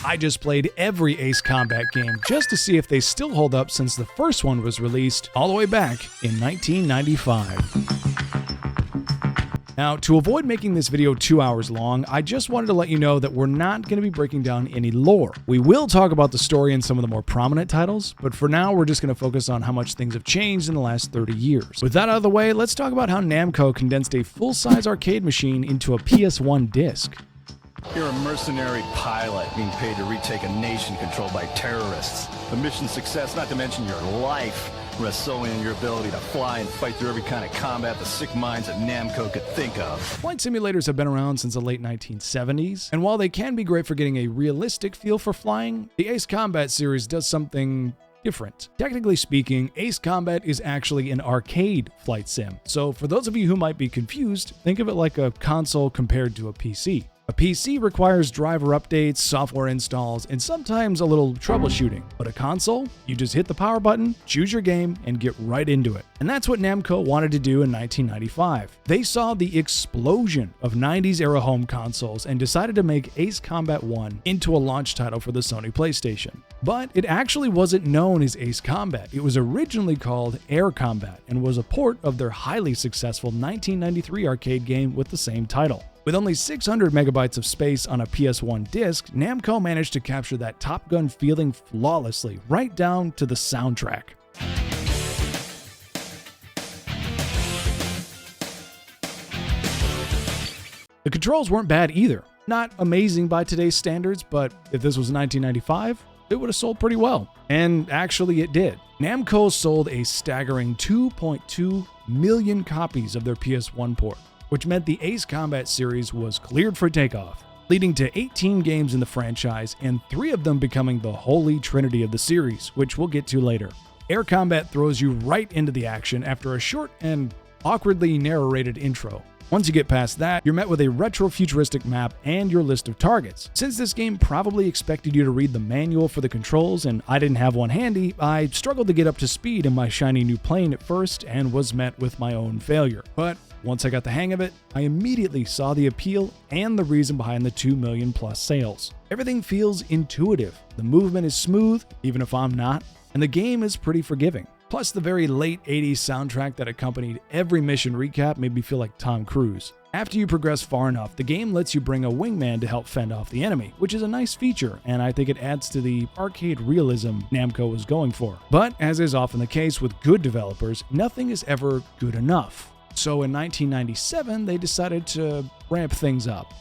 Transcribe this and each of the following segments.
I just played every Ace Combat game just to see if they still hold up since the first one was released all the way back in 1995. Now, to avoid making this video 2 hours long, I just wanted to let you know that we're not going to be breaking down any lore. We will talk about the story in some of the more prominent titles, but for now, we're just going to focus on how much things have changed in the last 30 years. With that out of the way, let's talk about how Namco condensed a full-size arcade machine into a PS1 disc. You're a mercenary pilot being paid to retake a nation controlled by terrorists. The mission's success, not to mention your life, rests solely on your ability to fly and fight through every kind of combat the sick minds that Namco could think of. Flight simulators have been around since the late 1970s, and while they can be great for getting a realistic feel for flying, the Ace Combat series does something different. Technically speaking, Ace Combat is actually an arcade flight sim, so for those of you who might be confused, think of it like a console compared to a PC. A PC requires driver updates, software installs, and sometimes a little troubleshooting. But a console? You just hit the power button, choose your game, and get right into it. And that's what Namco wanted to do in 1995. They saw the explosion of 90s era home consoles and decided to make Ace Combat 1 into a launch title for the Sony PlayStation. But it actually wasn't known as Ace Combat. It was originally called Air Combat and was a port of their highly successful 1993 arcade game with the same title. With only 600 megabytes of space on a PS1 disc, Namco managed to capture that Top Gun feeling flawlessly, right down to the soundtrack. The controls weren't bad either. Not amazing by today's standards, but if this was 1995, it would have sold pretty well. And actually it did. Namco sold a staggering 2.2 million copies of their PS1 port, which meant the Ace Combat series was cleared for takeoff, leading to 18 games in the franchise and 3 of them becoming the holy trinity of the series, which we'll get to later. Air Combat throws you right into the action after a short and awkwardly narrated intro. Once you get past that, you're met with a retro-futuristic map and your list of targets. Since this game probably expected you to read the manual for the controls and I didn't have one handy, I struggled to get up to speed in my shiny new plane at first and was met with my own failure. But once I got the hang of it, I immediately saw the appeal and the reason behind the 2 million plus sales. Everything feels intuitive, the movement is smooth, even if I'm not, and the game is pretty forgiving. Plus, the very late 80s soundtrack that accompanied every mission recap made me feel like Tom Cruise. After you progress far enough, the game lets you bring a wingman to help fend off the enemy, which is a nice feature, and I think it adds to the arcade realism Namco was going for. But, as is often the case with good developers, nothing is ever good enough. So in 1997, they decided to ramp things up.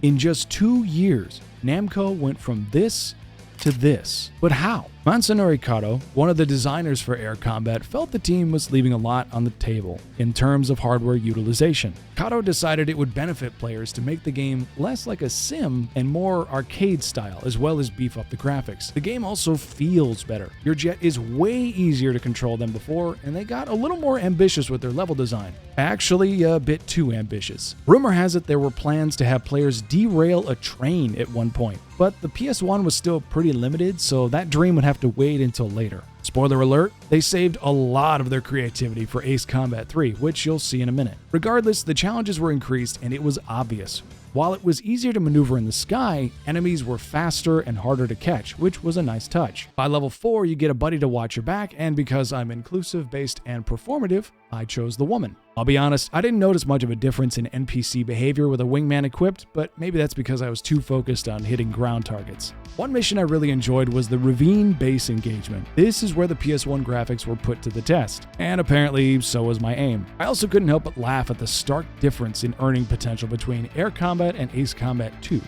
In just 2 years, Namco went from this to this. But how? Masanori Kato, one of the designers for Air Combat, felt the team was leaving a lot on the table in terms of hardware utilization. Kato decided it would benefit players to make the game less like a sim and more arcade style, as well as beef up the graphics. The game also feels better. Your jet is way easier to control than before, and they got a little more ambitious with their level design. Actually, a bit too ambitious. Rumor has it there were plans to have players derail a train at one point, but the PS1 was still pretty limited, so that dream would have to wait until later. Spoiler alert, they saved a lot of their creativity for Ace Combat 3, which you'll see in a minute. Regardless, the challenges were increased and it was obvious. While it was easier to maneuver in the sky, enemies were faster and harder to catch, which was a nice touch. By level 4, you get a buddy to watch your back, and because I'm inclusive, based, and performative, I chose the woman. I'll be honest, I didn't notice much of a difference in NPC behavior with a wingman equipped, but maybe that's because I was too focused on hitting ground targets. One mission I really enjoyed was the Ravine base engagement. This is where the PS1 graphics were put to the test, and apparently so was my aim. I also couldn't help but laugh at the stark difference in earning potential between Air Combat and Ace Combat 2.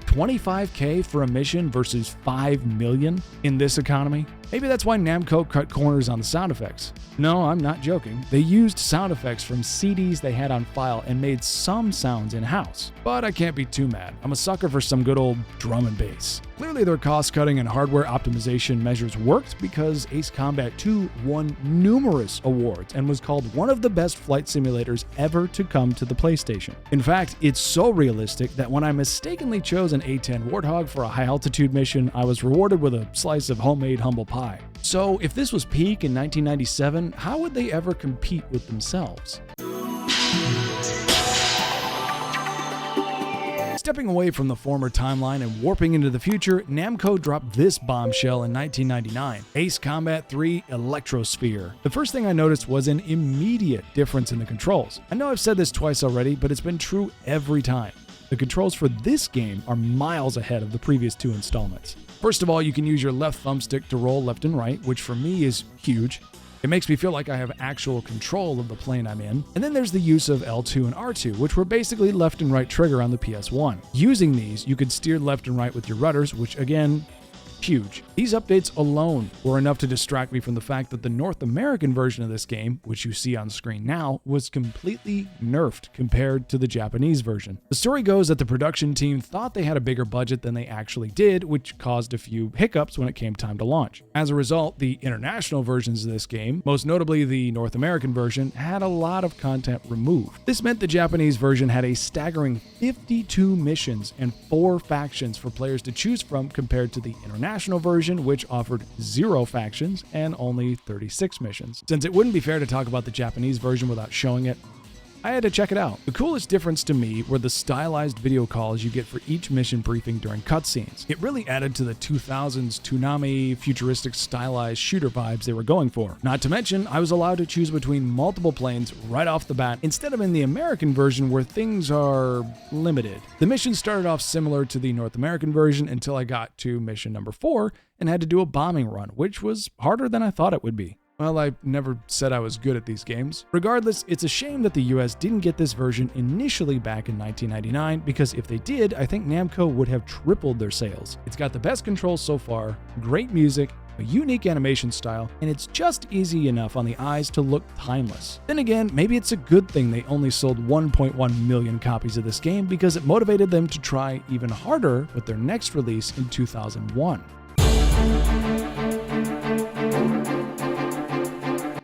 $25K for a mission versus $5 million in this economy? Maybe that's why Namco cut corners on the sound effects. No, I'm not joking. They used sound effects from CDs they had on file and made some sounds in-house. But I can't be too mad. I'm a sucker for some good old drum and bass. Clearly their cost-cutting and hardware optimization measures worked because Ace Combat 2 won numerous awards and was called one of the best flight simulators ever to come to the PlayStation. In fact, it's so realistic that when I mistakenly chose an A-10 Warthog for a high-altitude mission, I was rewarded with a slice of homemade humble pie. So if this was peak in 1997, how would they ever compete with themselves? Stepping away from the former timeline and warping into the future, Namco dropped this bombshell in 1999, Ace Combat 3 Electrosphere. The first thing I noticed was an immediate difference in the controls. I know I've said this twice already, but it's been true every time. The controls for this game are miles ahead of the previous two installments. First of all, you can use your left thumbstick to roll left and right, which for me is huge. It makes me feel like I have actual control of the plane I'm in. And then there's the use of L2 and R2, which were basically left and right trigger on the PS1. Using these, you could steer left and right with your rudders, which again, huge. These updates alone were enough to distract me from the fact that the North American version of this game, which you see on screen now, was completely nerfed compared to the Japanese version. The story goes that the production team thought they had a bigger budget than they actually did, which caused a few hiccups when it came time to launch. As a result, the international versions of this game, most notably the North American version, had a lot of content removed. This meant the Japanese version had a staggering 52 missions and 4 factions for players to choose from compared to the international version, which offered 0 factions and only 36 missions. Since it wouldn't be fair to talk about the Japanese version without showing it, I had to check it out. The coolest difference to me were the stylized video calls you get for each mission briefing during cutscenes. It really added to the 2000s Toonami futuristic stylized shooter vibes they were going for. Not to mention, I was allowed to choose between multiple planes right off the bat instead of in the American version where things are limited. The mission started off similar to the North American version until I got to mission number 4 and had to do a bombing run, which was harder than I thought it would be. Well, I never said I was good at these games. Regardless, it's a shame that the US didn't get this version initially back in 1999, because if they did, I think Namco would have tripled their sales. It's got the best controls so far, great music, a unique animation style, and it's just easy enough on the eyes to look timeless. Then again, maybe it's a good thing they only sold 1.1 million copies of this game, because it motivated them to try even harder with their next release in 2001.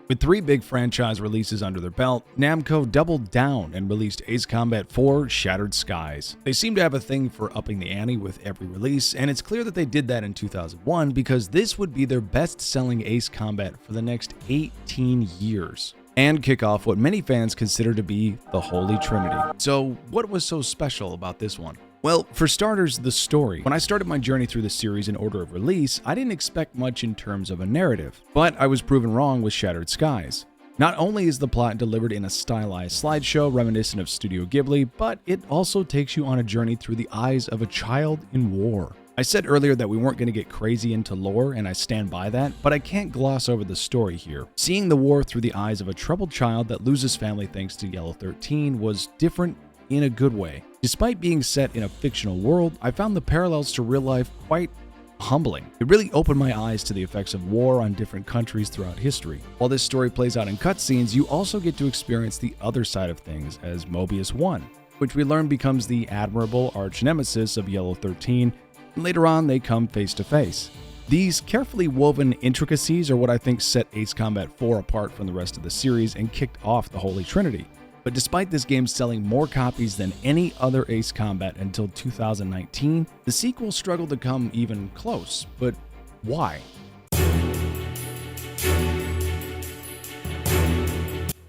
With 3 big franchise releases under their belt, Namco doubled down and released Ace Combat 4 Shattered Skies. They seem to have a thing for upping the ante with every release, and it's clear that they did that in 2001 because this would be their best-selling Ace Combat for the next 18 years. And kick off what many fans consider to be the Holy Trinity. So what was so special about this one? Well, for starters, the story. When I started my journey through the series in order of release, I didn't expect much in terms of a narrative, but I was proven wrong with Shattered Skies. Not only is the plot delivered in a stylized slideshow reminiscent of Studio Ghibli, but it also takes you on a journey through the eyes of a child in war. I said earlier that we weren't going to get crazy into lore, and I stand by that, but I can't gloss over the story here. Seeing the war through the eyes of a troubled child that loses family thanks to Yellow 13 was different in a good way. Despite being set in a fictional world, I found the parallels to real life quite humbling. It really opened my eyes to the effects of war on different countries throughout history. While this story plays out in cutscenes, you also get to experience the other side of things as Mobius 1, which we learn becomes the admirable arch-nemesis of Yellow 13, and later on they come face to face. These carefully woven intricacies are what I think set Ace Combat 4 apart from the rest of the series and kicked off the Holy Trinity. But despite this game selling more copies than any other Ace Combat until 2019, the sequel struggled to come even close. But why?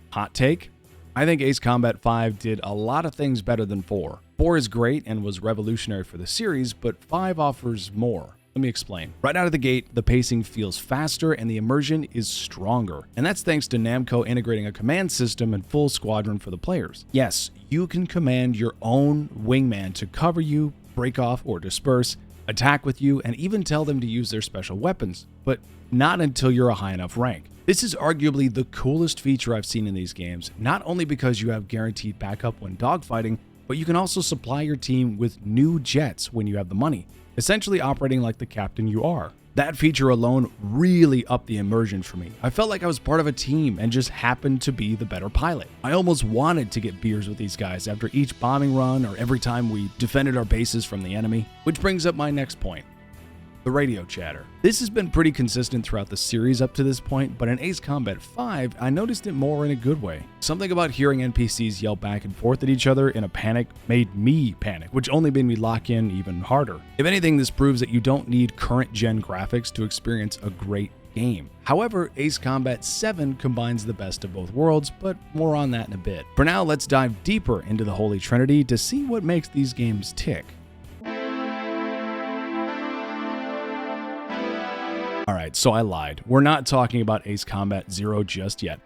Hot take? I think Ace Combat 5 did a lot of things better than 4. 4 is great and was revolutionary for the series, but 5 offers more. Let me explain. Right out of the gate, the pacing feels faster and the immersion is stronger. And that's thanks to Namco integrating a command system and full squadron for the players. Yes, you can command your own wingman to cover you, break off or disperse, attack with you, and even tell them to use their special weapons, but not until you're a high enough rank. This is arguably the coolest feature I've seen in these games, not only because you have guaranteed backup when dogfighting, but you can also supply your team with new jets when you have the money, essentially operating like the captain you are. That feature alone really upped the immersion for me. I felt like I was part of a team and just happened to be the better pilot. I almost wanted to get beers with these guys after each bombing run or every time we defended our bases from the enemy. Which brings up my next point. The radio chatter. This has been pretty consistent throughout the series up to this point, but in Ace Combat 5, I noticed it more in a good way. Something about hearing NPCs yell back and forth at each other in a panic made me panic, which only made me lock in even harder. If anything, this proves that you don't need current gen graphics to experience a great game. However, Ace Combat 7 combines the best of both worlds, but more on that in a bit. For now, let's dive deeper into the Holy Trinity to see what makes these games tick. Alright, so I lied. We're not talking about Ace Combat 0 just yet.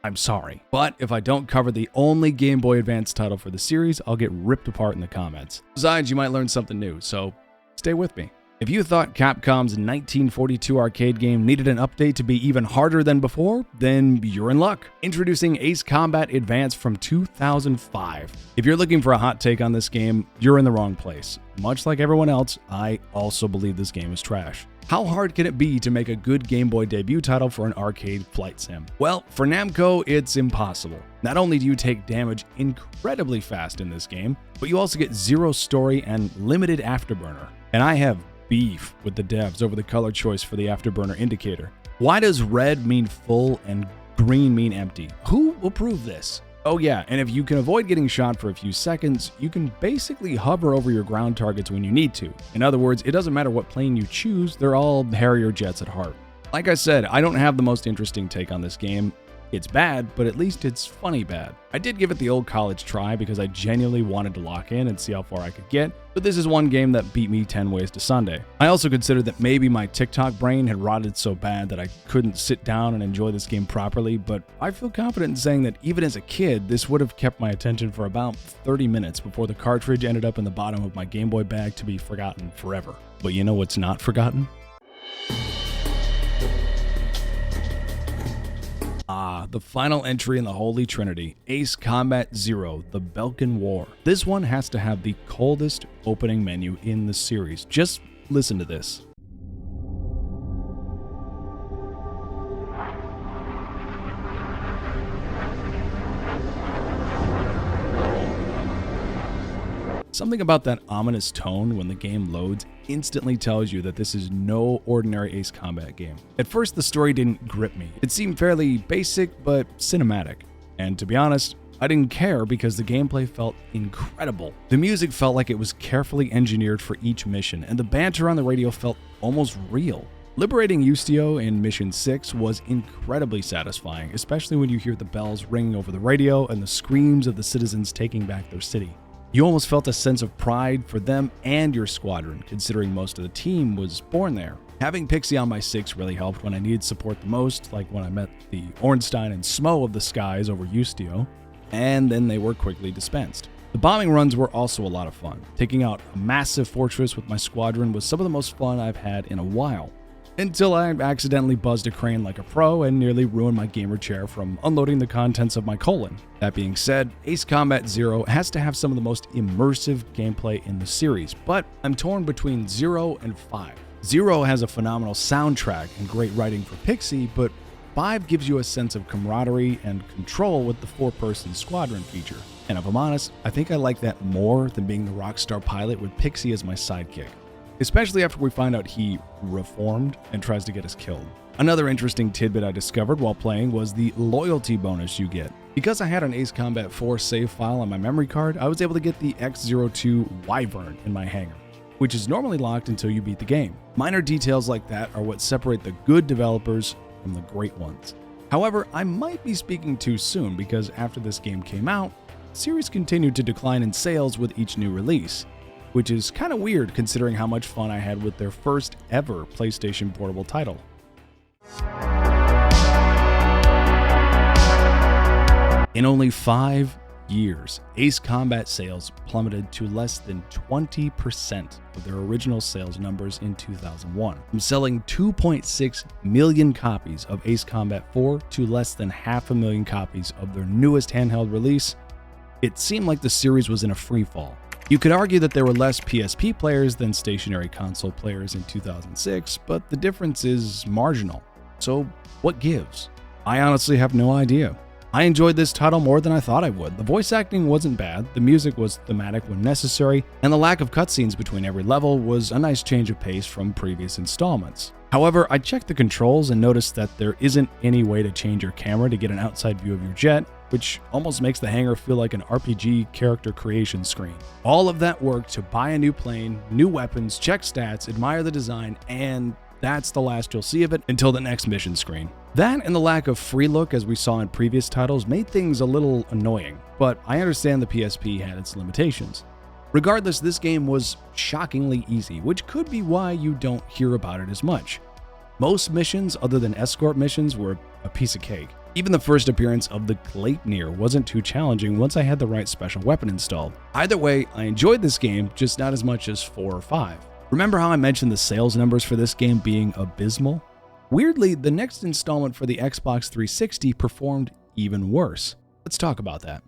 I'm sorry. But if I don't cover the only Game Boy Advance title for the series, I'll get ripped apart in the comments. Besides, you might learn something new, so stay with me. If you thought Capcom's 1942 arcade game needed an update to be even harder than before, then you're in luck. Introducing Ace Combat Advance from 2005. If you're looking for a hot take on this game, you're in the wrong place. Much like everyone else, I also believe this game is trash. How hard can it be to make a good Game Boy debut title for an arcade flight sim? Well, for Namco, it's impossible. Not only do you take damage incredibly fast in this game, but you also get zero story and limited afterburner. And I have beef with the devs over the color choice for the afterburner indicator. Why does red mean full and green mean empty? Who will prove this? Oh yeah, and if you can avoid getting shot for a few seconds, you can basically hover over your ground targets when you need to. In other words, it doesn't matter what plane you choose, they're all Harrier jets at heart. Like I said, I don't have the most interesting take on this game. It's bad, but at least it's funny bad. I did give it the old college try because I genuinely wanted to lock in and see how far I could get, but this is one game that beat me 10 ways to Sunday. I also considered that maybe my TikTok brain had rotted so bad that I couldn't sit down and enjoy this game properly, but I feel confident in saying that even as a kid, this would have kept my attention for about 30 minutes before the cartridge ended up in the bottom of my Game Boy bag to be forgotten forever. But you know what's not forgotten? The final entry in the Holy Trinity, Ace Combat 0, the Belkan War. This one has to have the coldest opening menu in the series. Just listen to this. Something about that ominous tone when the game loads instantly tells you that this is no ordinary Ace Combat game. At first, the story didn't grip me. It seemed fairly basic but cinematic. And to be honest, I didn't care because the gameplay felt incredible. The music felt like it was carefully engineered for each mission, and the banter on the radio felt almost real. Liberating Ustio in Mission 6 was incredibly satisfying, especially when you hear the bells ringing over the radio and the screams of the citizens taking back their city. You almost felt a sense of pride for them and your squadron, considering most of the team was born there. Having Pixie on my 6 really helped when I needed support the most, like when I met the Ornstein and Smo of the skies over Ustio, and then they were quickly dispensed. The bombing runs were also a lot of fun. Taking out a massive fortress with my squadron was some of the most fun I've had in a while. Until I accidentally buzzed a crane like a pro and nearly ruined my gamer chair from unloading the contents of my colon. That being said, Ace Combat 0 has to have some of the most immersive gameplay in the series, but I'm torn between 0 and 5. 0 has a phenomenal soundtrack and great writing for Pixie, but 5 gives you a sense of camaraderie and control with the 4-person squadron feature. And if I'm honest, I think I like that more than being the rockstar pilot with Pixie as my sidekick. Especially after we find out he reformed and tries to get us killed. Another interesting tidbit I discovered while playing was the loyalty bonus you get. Because I had an Ace Combat 4 save file on my memory card, I was able to get the X02 Wyvern in my hangar, which is normally locked until you beat the game. Minor details like that are what separate the good developers from the great ones. However, I might be speaking too soon because after this game came out, the series continued to decline in sales with each new release, which is kind of weird considering how much fun I had with their first ever PlayStation Portable title. In only 5 years, Ace Combat sales plummeted to less than 20% of their original sales numbers in 2001, from selling 2.6 million copies of Ace Combat 4 to less than 500,000 copies of their newest handheld release. It seemed like the series was in a free fall. You could argue that there were less PSP players than stationary console players in 2006, but the difference is marginal. So what gives? I honestly have no idea. I enjoyed this title more than I thought I would. The voice acting wasn't bad, the music was thematic when necessary, and the lack of cutscenes between every level was a nice change of pace from previous installments. However, I checked the controls and noticed that there isn't any way to change your camera to get an outside view of your jet, which almost makes the hangar feel like an RPG character creation screen. All of that work to buy a new plane, new weapons, check stats, admire the design, and That's the last you'll see of it until the next mission screen. That and the lack of free look as we saw in previous titles made things a little annoying, but I understand the PSP had its limitations. Regardless, this game was shockingly easy, which could be why you don't hear about it as much. Most missions, other than escort missions, were a piece of cake. Even the first appearance of the Gleipnir wasn't too challenging once I had the right special weapon installed. Either way, I enjoyed this game, just not as much as 4 or 5. Remember how I mentioned the sales numbers for this game being abysmal? Weirdly, the next installment for the Xbox 360 performed even worse. Let's talk about that.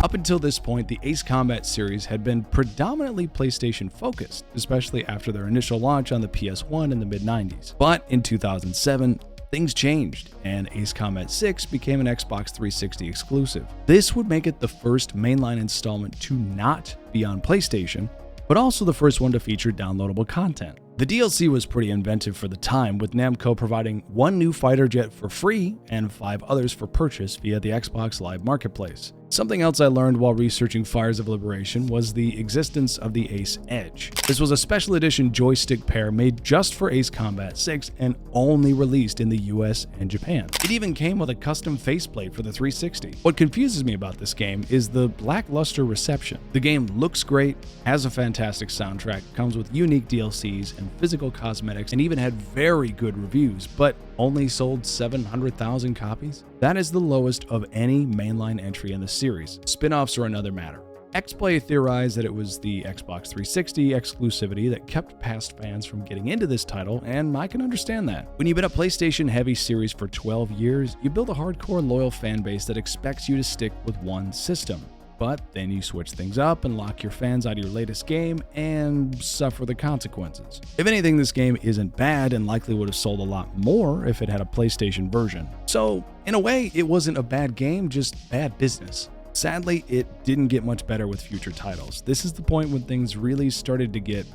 Up until this point, the Ace Combat series had been predominantly PlayStation focused, especially after their initial launch on the PS1 in the mid-90s. But in 2007, things changed, and Ace Combat 6 became an Xbox 360 exclusive. This would make it the first mainline installment to not be on PlayStation, but also the first one to feature downloadable content. The DLC was pretty inventive for the time, with Namco providing 1 new fighter jet for free and 5 others for purchase via the Xbox Live Marketplace. Something else I learned while researching Fires of Liberation was the existence of the Ace Edge. This was a special edition joystick pair made just for Ace Combat 6 and only released in the US and Japan. It even came with a custom faceplate for the 360. What confuses me about this game is the lackluster reception. The game looks great, has a fantastic soundtrack, comes with unique DLCs and physical cosmetics, and even had very good reviews, but only sold 700,000 copies? That is the lowest of any mainline entry in the series. Spin-offs are another matter. XPlay theorized that it was the Xbox 360 exclusivity that kept past fans from getting into this title, and I can understand that. When you've been a PlayStation-heavy series for 12 years, you build a hardcore loyal fan base that expects you to stick with one system. But then you switch things up and lock your fans out of your latest game and suffer the consequences. If anything, this game isn't bad and likely would have sold a lot more if it had a PlayStation version. So, in a way, it wasn't a bad game, just bad business. Sadly, it didn't get much better with future titles. This is the point when things really started to get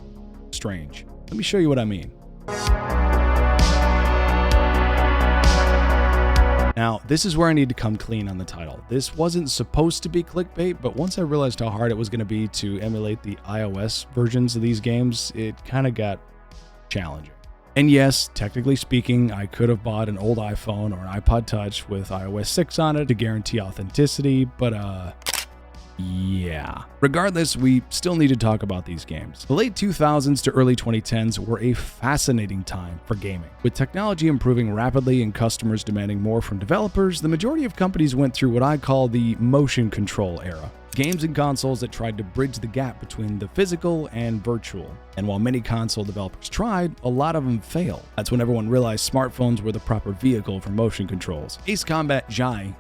strange. Let me show you what I mean. Now, this is where I need to come clean on the title. This wasn't supposed to be clickbait, but once I realized how hard it was going to be to emulate the iOS versions of these games, it kind of got challenging. And yes, technically speaking, I could have bought an old iPhone or an iPod Touch with iOS 6 on it to guarantee authenticity, but yeah. Regardless, we still need to talk about these games. The late 2000s to early 2010s were a fascinating time for gaming. With technology improving rapidly and customers demanding more from developers, the majority of companies went through what I call the motion control era. Games and consoles that tried to bridge the gap between the physical and virtual. And while many console developers tried, a lot of them failed. That's when everyone realized smartphones were the proper vehicle for motion controls. Ace Combat Jai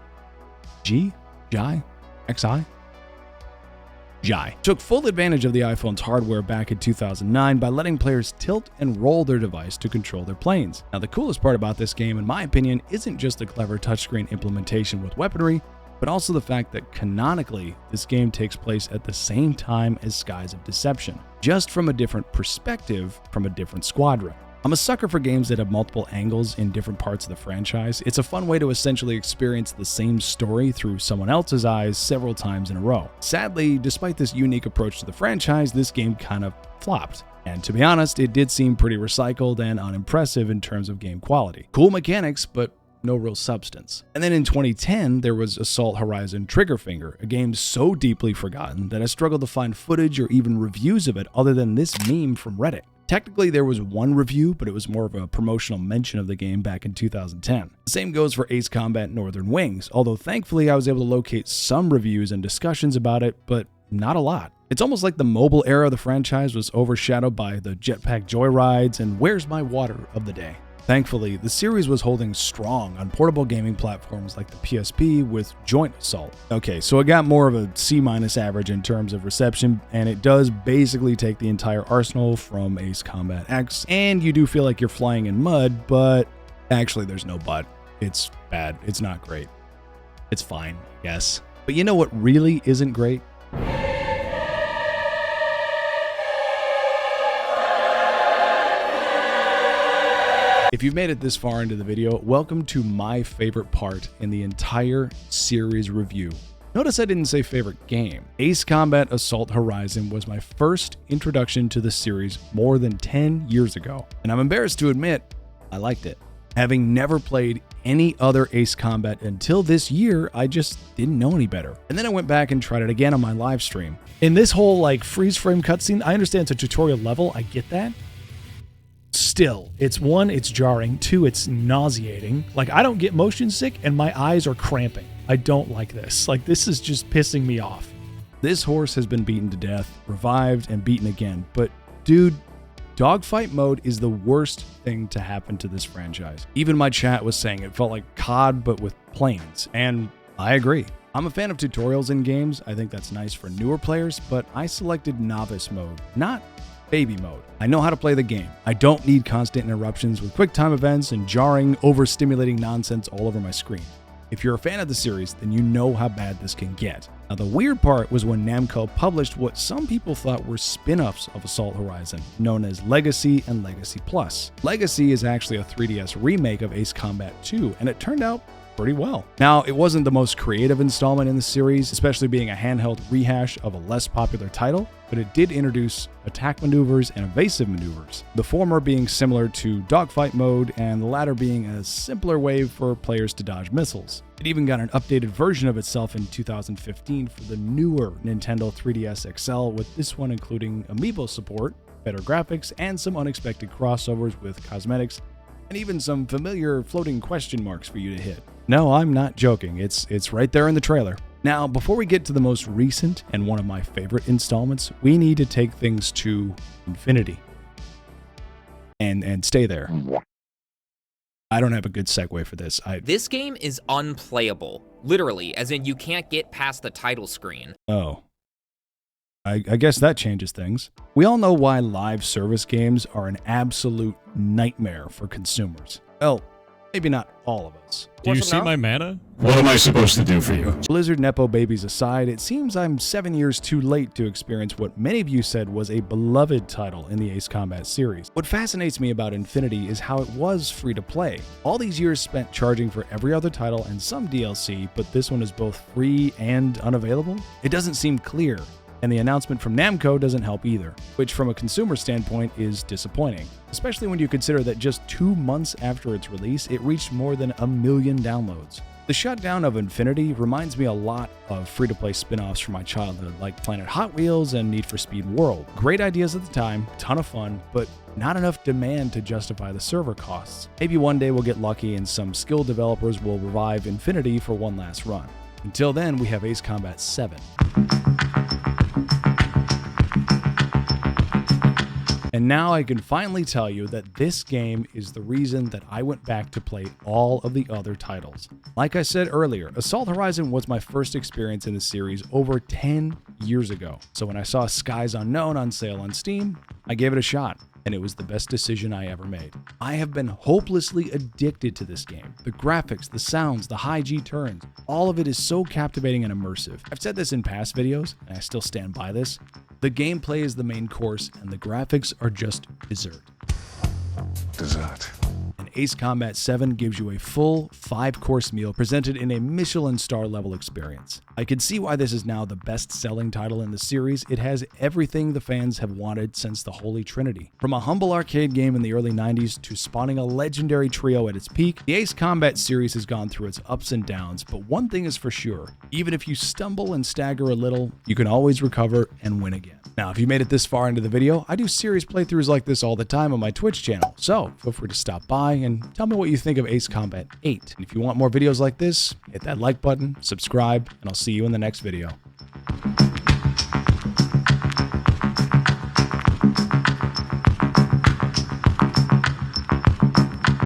took full advantage of the iPhone's hardware back in 2009 by letting players tilt and roll their device to control their planes. Now, the coolest part about this game, in my opinion, isn't just the clever touchscreen implementation with weaponry, but also the fact that canonically, this game takes place at the same time as Skies of Deception, just from a different perspective from a different squadron. I'm a sucker for games that have multiple angles in different parts of the franchise. It's a fun way to essentially experience the same story through someone else's eyes several times in a row. Sadly, despite this unique approach to the franchise, this game kind of flopped. And to be honest, it did seem pretty recycled and unimpressive in terms of game quality. Cool mechanics, but no real substance. And then in 2010, there was Assault Horizon Triggerfinger, a game so deeply forgotten that I struggled to find footage or even reviews of it other than this meme from Reddit. Technically, there was one review, but it was more of a promotional mention of the game back in 2010. The same goes for Ace Combat Northern Wings, although thankfully I was able to locate some reviews and discussions about it, but not a lot. It's almost like the mobile era of the franchise was overshadowed by the jetpack joyrides and Where's My Water of the day. Thankfully, the series was holding strong on portable gaming platforms like the PSP with Joint Assault. Okay, so it got more of a C- average in terms of reception, and it does basically take the entire arsenal from Ace Combat X, and you do feel like you're flying in mud, but actually there's no but. It's bad. It's not great. It's fine, yes. But you know what really isn't great? If you've made it this far into the video, welcome to my favorite part in the entire series review, Notice I didn't say favorite game. Ace Combat Assault Horizon was my first introduction to the series more than 10 years ago, and I'm embarrassed to admit I liked it. Having never played any other Ace Combat until this year, I just didn't know any better. And then I went back and tried it again on my live stream. In this whole like freeze frame cutscene, I understand it's a tutorial level, I get that. Still, it's one, it's jarring, two, it's nauseating. Like, I don't get motion sick and my eyes are cramping. I don't like this. Like, this is just pissing me off. This horse has been beaten to death, revived, and beaten again. But, dude, dogfight mode is the worst thing to happen to this franchise. Even my chat was saying it felt like COD, but with planes. And I agree. I'm a fan of tutorials in games. I think that's nice for newer players, but I selected novice mode, not baby mode. I know how to play the game. I don't need constant interruptions with quick time events and jarring, overstimulating nonsense all over my screen. If you're a fan of the series, then you know how bad this can get. Now, the weird part was when Namco published what some people thought were spin-offs of Assault Horizon, known as Legacy and Legacy Plus. Legacy is actually a 3DS remake of Ace Combat 2, and it turned out pretty well. Now, it wasn't the most creative installment in the series, especially being a handheld rehash of a less popular title, but it did introduce attack maneuvers and evasive maneuvers, the former being similar to dogfight mode and the latter being a simpler way for players to dodge missiles. It even got an updated version of itself in 2015 for the newer Nintendo 3DS XL, with this one including amiibo support, better graphics, and some unexpected crossovers with cosmetics, and even some familiar floating question marks for you to hit. No, I'm not joking. It's right there in the trailer. Now, before we get to the most recent and one of my favorite installments, we need to take things to infinity. And stay there. I don't have a good segue for this. This game is unplayable. Literally, as in you can't get past the title screen. Oh. I guess that changes things. We all know why live service games are an absolute nightmare for consumers. Well, maybe not all of us. Do you see my mana? What am I supposed to do for you? Blizzard Nepo babies aside, it seems I'm 7 years too late to experience what many of you said was a beloved title in the Ace Combat series. What fascinates me about Infinity is how it was free to play. All these years spent charging for every other title and some DLC, but this one is both free and unavailable? It doesn't seem clear. And the announcement from Namco doesn't help either, which from a consumer standpoint is disappointing, especially when you consider that just 2 months after its release, it reached more than 1 million downloads. The shutdown of Infinity reminds me a lot of free-to-play spin-offs from my childhood, like Planet Hot Wheels and Need for Speed World. Great ideas at the time, ton of fun, but not enough demand to justify the server costs. Maybe one day we'll get lucky and some skilled developers will revive Infinity for one last run. Until then, we have Ace Combat 7. And now I can finally tell you that this game is the reason that I went back to play all of the other titles. Like I said earlier, Assault Horizon was my first experience in the series over 10 years ago. So when I saw Skies Unknown on sale on Steam, I gave it a shot, and it was the best decision I ever made. I have been hopelessly addicted to this game. The graphics, the sounds, the high G turns, all of it is so captivating and immersive. I've said this in past videos, and I still stand by this. The gameplay is the main course, and the graphics are just dessert. Dessert. And Ace Combat 7 gives you a full 5-course meal presented in a Michelin star level experience. I can see why this is now the best-selling title in the series. It has everything the fans have wanted since the Holy Trinity. From a humble arcade game in the early 90s to spawning a legendary trio at its peak, the Ace Combat series has gone through its ups and downs, but one thing is for sure, even if you stumble and stagger a little, you can always recover and win again. Now, if you made it this far into the video, I do series playthroughs like this all the time on my Twitch channel, so feel free to stop by and tell me what you think of Ace Combat 8. And if you want more videos like this, hit that like button, subscribe, and I'll see you in the next video.